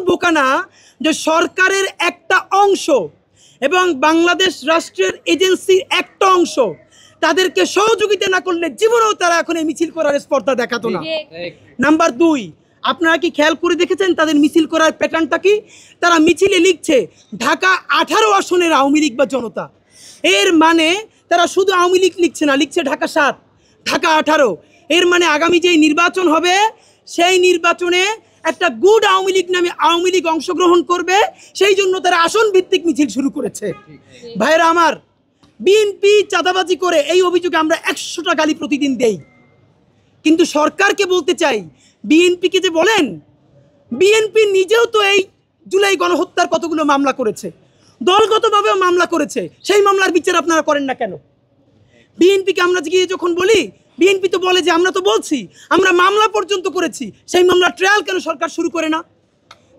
বোকা না যে সরকারের একটা অংশ এবং বাংলাদেশ রাষ্ট্রের এজেন্সির একটা অংশ তাদেরকে সহযোগিতা না করলে জীবনেও তারা এখন এই মিছিল করার স্পর্ধা দেখাতো না। নাম্বার 2, আপনারা কি খেয়াল করে দেখেছেন তাদের মিছিল করার প্যাটার্নটা কি? তারা মিছিলে লিখছে ঢাকা 18 আসনের আওয়ামী লীগ বা জনতা। এর মানে তারা শুধু আওয়ামী লীগ লিখছে না, লিখছে ঢাকা 7, ঢাকা 18। এর মানে আগামী যেই নির্বাচন হবে সেই নির্বাচনে একটা গুড আওয়ামী লীগ নামে আওয়ামী লীগ অংশগ্রহণ করবে, সেই জন্য তারা আসন ভিত্তিক মিছিল শুরু করেছে। ভাইয়েরা আমার, বিএনপি চাঁদাবাজি করে এই অভিযোগে আমরা 100টা গালি প্রতিদিন দেই, কিন্তু সরকারকে বলতে চাই বিএনপিকে যে বলেন, বিএনপি নিজেও তো এই জুলাই গণহত্যার কতগুলো মামলা করেছে, দলগতভাবেও মামলা করেছে, সেই মামলার বিচার আপনারা করেন না কেন? বিএনপিকে আমরা গিয়ে যখন বলি, বিএনপি তো বলে যে আমরা তো বলছি আমরা মামলা পর্যন্ত করেছি, সেই মামলা ট্রায়াল কেন সরকার শুরু করে না?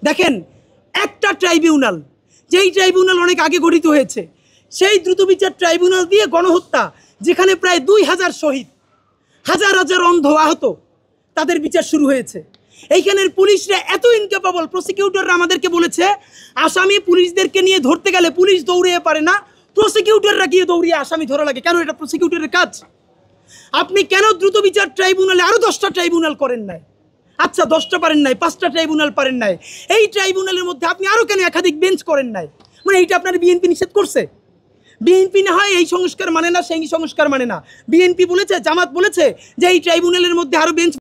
দেখেন, একটা ট্রাইব্যুনাল, যেই ট্রাইব্যুনাল অনেক আগে গঠিত হয়েছে, সেই দ্রুত বিচার ট্রাইব্যুনাল দিয়ে গণহত্যা, যেখানে প্রায় 2000 শহীদ, হাজার হাজার অন্ধ আহত, তাদের বিচার শুরু হয়েছে। এইখানের পুলিশরা এত ইনক্যাপাবল, প্রসিকিউটররা আমাদেরকে বলেছে আসামি পুলিশদেরকে নিয়ে ধরতে গেলে পুলিশ দৌড়িয়ে পারে না, প্রসিকিউটররা গিয়ে দৌড়িয়ে আসামি ধরা লাগে। কেন? এটা প্রসিকিউটরের কাজ। আপনি কেন দ্রুত বিচার ট্রাইব্যুনালে আরও 10টা ট্রাইব্যুনাল করেন নাই? আচ্ছা, 10টা পারেন নাই, 5টা ট্রাইব্যুনাল পারেন নাই, এই ট্রাইব্যুনালের মধ্যে আপনি আরও কেন একাধিক বেঞ্চ করেন নাই? মানে এইটা আপনার বিএনপি নিষেধ করছে? বিএনপি না হয় এই সংস্কার মানে না, সেই সংস্কার মানে না। বিএনপি বলেছে, জামাত বলেছে যে এই ট্রাইব্যুনালের মধ্যে আরও বেঞ্চ